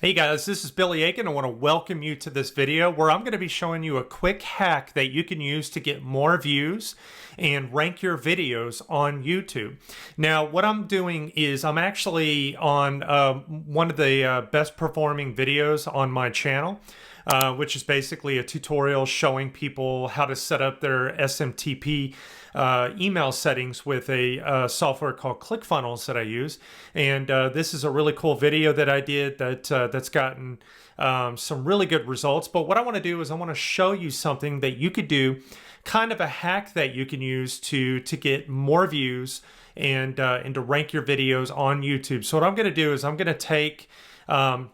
Hey guys, this is Billy Aiken. I want to welcome you to this video where I'm going to be showing you a quick hack that you can use to get more views and rank your videos on YouTube. Now, what I'm doing is I'm actually on one of the best performing videos on my channel, which is basically a tutorial showing people how to set up their SMTP email settings with a software called ClickFunnels that I use. And this is a really cool video that I did that's gotten some really good results. But what I want to do is I want to show you something that you could do, kind of a hack that you can use to get more views and to rank your videos on YouTube. So what I'm going to do is I'm going to take the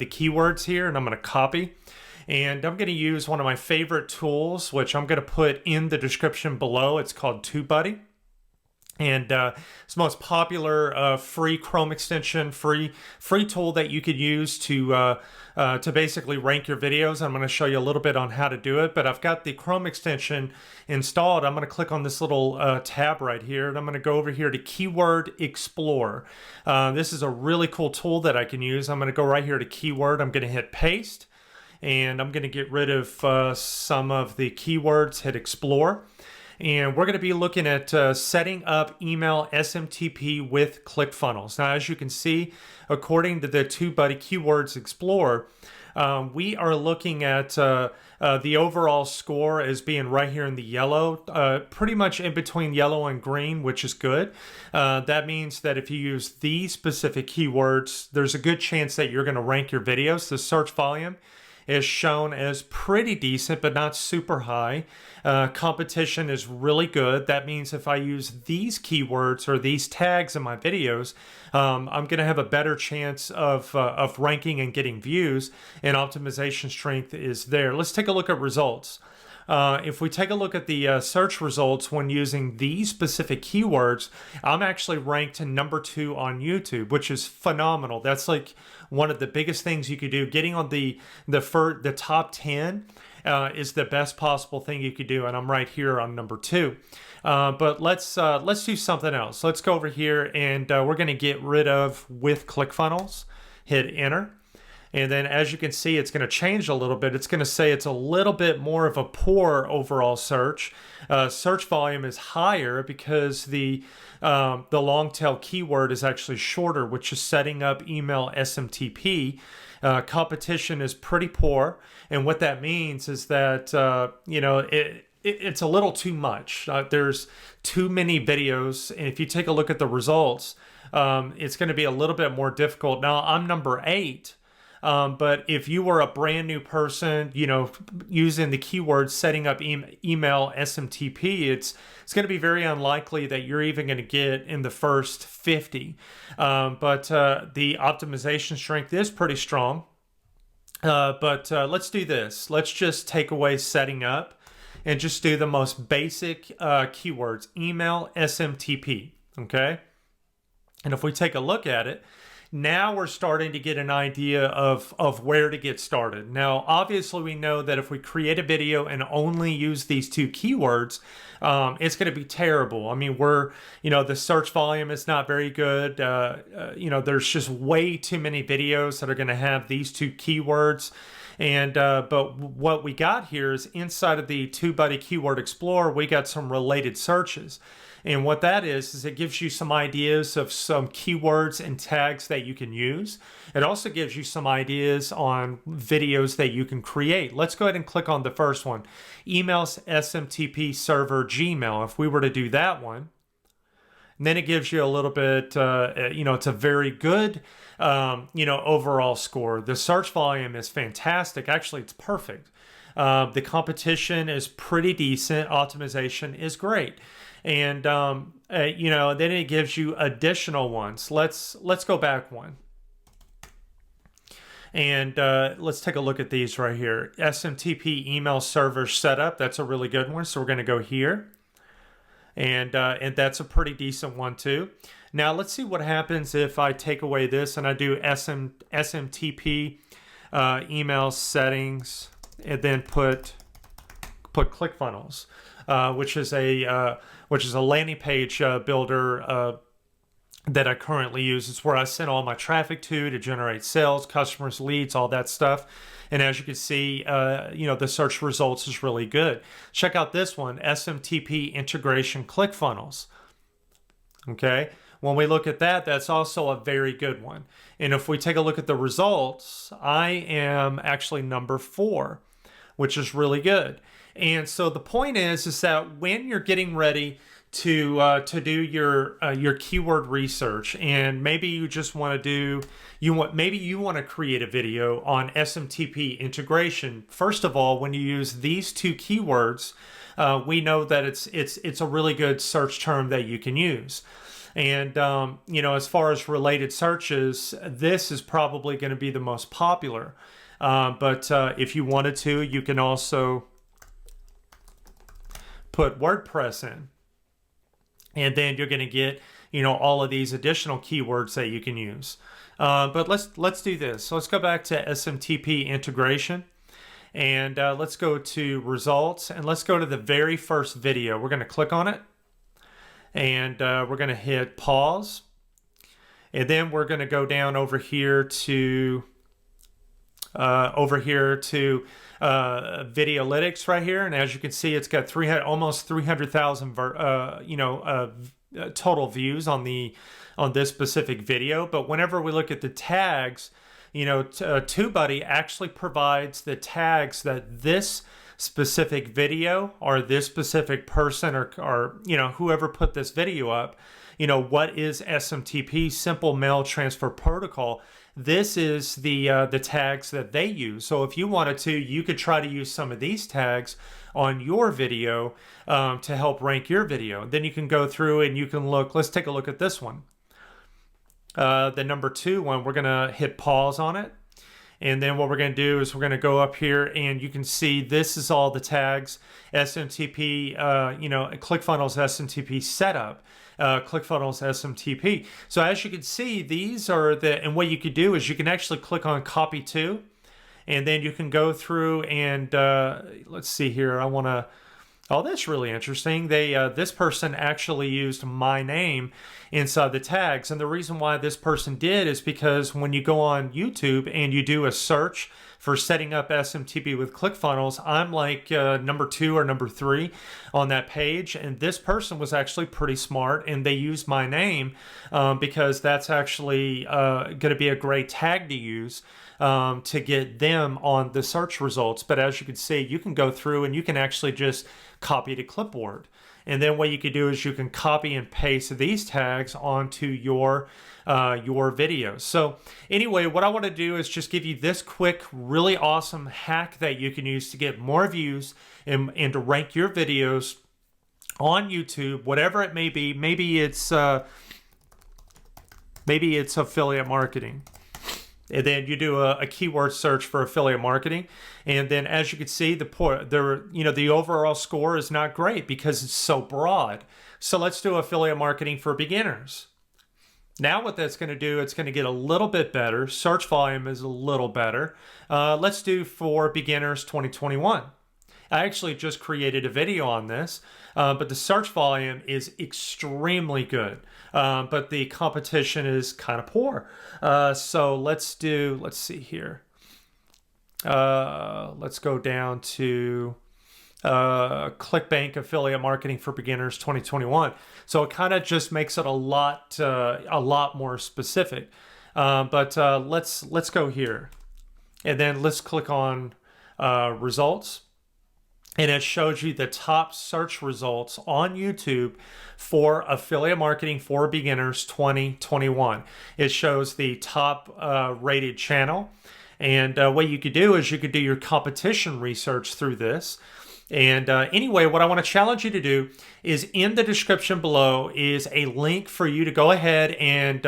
keywords here and I'm going to copy. And I'm going to use one of my favorite tools, which I'm going to put in the description below. It's called Tubebuddy. And it's the most popular free Chrome extension, free tool that you could use to basically rank your videos. I'm going to show you a little bit on how to do it. But I've got the Chrome extension installed. I'm going to click on this little tab right here. And I'm going to go over here to Keyword Explorer. This is a really cool tool that I can use. I'm going to go right here to Keyword. I'm going to hit Paste. And I'm going to get rid of some of the keywords, hit Explore. And we're going to be looking at setting up email SMTP with ClickFunnels. Now, as you can see, according to the Tubebuddy Keywords Explorer, we are looking at the overall score as being right here in the yellow, pretty much in between yellow and green, which is good. That means that if you use these specific keywords, there's a good chance that you're going to rank your videos. The search volume is shown as pretty decent, but not super high. Competition is really good. That means if I use these keywords or these tags in my videos, I'm going to have a better chance of ranking and getting views, and optimization strength is there. Let's take a look at results. If we take a look at the search results when using these specific keywords, I'm actually ranked number 2 on YouTube, which is phenomenal. That's like one of the biggest things you could do. Getting on the top 10 is the best possible thing you could do, and I'm right here on number 2. But let's do something else. Let's go over here, and we're going to get rid of with ClickFunnels. Hit Enter. And then as you can see, it's going to change a little bit. It's going to say it's a little bit more of a poor overall search. Search volume is higher because the long tail keyword is actually shorter, which is setting up email SMTP. Competition is pretty poor. And what that means is that, it's a little too much. There's too many videos. And if you take a look at the results, it's going to be a little bit more difficult. Now, I'm number 8. But if you were a brand new person, using the keywords setting up email SMTP, it's going to be very unlikely that you're even going to get in the first 50. But the optimization strength is pretty strong. But let's do this. Let's just take away setting up and just do the most basic keywords, email SMTP. Okay. And if we take a look at it, now we're starting to get an idea of where to get started. Now, obviously, we know that if we create a video and only use these 2 keywords, it's going to be terrible. I mean, the search volume is not very good. There's just way too many videos that are going to have these 2 keywords. And but what we got here is inside of the Tubebuddy Keyword Explorer, we got some related searches. And what that is it gives you some ideas of some keywords and tags that you can use. It also gives you some ideas on videos that you can create. Let's go ahead and click on the first one, email SMTP server Gmail. If we were to do that one, and then it gives you a little bit, it's a very good, overall score. The search volume is fantastic. Actually, it's perfect. The competition is pretty decent. Optimization is great. And, then it gives you additional ones. Let's go back one. And let's take a look at these right here. SMTP email server setup. That's a really good one. So we're going to go here. And that's a pretty decent one too. Now let's see what happens if I take away this and I do SMTP email settings and then put ClickFunnels, which is a landing page builder that I currently use. It's where I send all my traffic to generate sales, customers, leads, all that stuff. And as you can see, the search results is really good. Check out this one, SMTP integration ClickFunnels. Okay, when we look at that, that's also a very good one. And if we take a look at the results, I am actually number 4, which is really good. And so the point is that when you're getting ready to do your keyword research, and maybe you just want to maybe you want to create a video on SMTP integration. First of all, when you use these 2 keywords, we know that it's a really good search term that you can use. And as far as related searches, this is probably going to be the most popular. But if you wanted to, you can also put WordPress in. And then you're going to get, all of these additional keywords that you can use. But let's do this. So let's go back to SMTP integration, and let's go to results, and let's go to the very first video. We're going to click on it, and we're going to hit pause, and then we're going to go down over here to Videolytics right here, and as you can see, it's got almost 300,000 total views on this specific video. But whenever we look at the tags, Tubebuddy actually provides the tags that this specific video or this specific person or whoever put this video up, what is SMTP, Simple Mail Transfer Protocol. This is the tags that they use. So if you wanted to, you could try to use some of these tags on your video to help rank your video. Then you can go through and you can look. Let's take a look at this one. The number 2 one, we're going to hit pause on it. And then what we're going to do is we're going to go up here, and you can see this is all the tags, SMTP, ClickFunnels SMTP setup. ClickFunnels SMTP. So as you can see, these are and what you could do is you can actually click on copy to, and then you can go through and let's see here. Oh, that's really interesting. This person actually used my name inside the tags. And the reason why this person did is because when you go on YouTube and you do a search for setting up SMTP with ClickFunnels, I'm like number 2 or number 3 on that page. And this person was actually pretty smart, and they used my name because that's actually going to be a great tag to use to get them on the search results. But as you can see, you can go through and you can actually just copy to clipboard. And then what you can do is you can copy and paste these tags onto your videos. So anyway, what I want to do is just give you this quick, really awesome hack that you can use to get more views and to rank your videos on YouTube, whatever it may be. Maybe it's affiliate marketing. And then you do a keyword search for affiliate marketing, and then as you can see, the overall score is not great because it's so broad. So let's do affiliate marketing for beginners. Now what that's going to do, it's going to get a little bit better. Search volume is a little better. Let's do for beginners 2021. I actually just created a video on this, but the search volume is extremely good, but the competition is kind of poor. So let's see here. Let's go down to ClickBank affiliate marketing for beginners 2021. So it kind of just makes it a lot more specific. But let's go here, and then let's click on results. And it shows you the top search results on YouTube for affiliate marketing for beginners 2021. It shows the top rated channel. And what you could do is you could do your competition research through this. And anyway, what I want to challenge you to do is in the description below is a link for you to go ahead and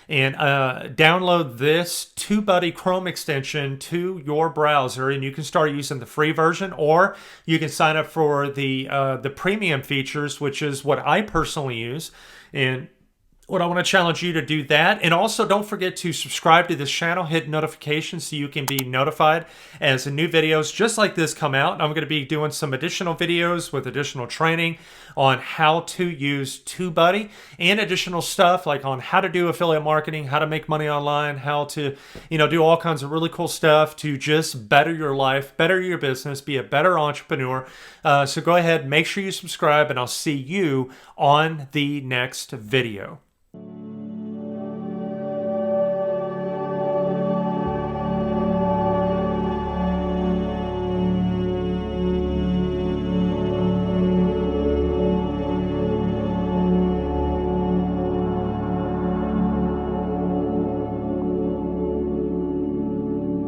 download this Tubebuddy Chrome extension to your browser, and you can start using the free version, or you can sign up for the premium features, which is what I personally use. And what I want to challenge you to do that. And also don't forget to subscribe to this channel, hit notifications so you can be notified as new videos just like this come out. I'm going to be doing some additional videos with additional training on how to use TubeBuddy and additional stuff like on how to do affiliate marketing, how to make money online, how to, do all kinds of really cool stuff to just better your life, better your business, be a better entrepreneur. So go ahead, make sure you subscribe, and I'll see you on the next video.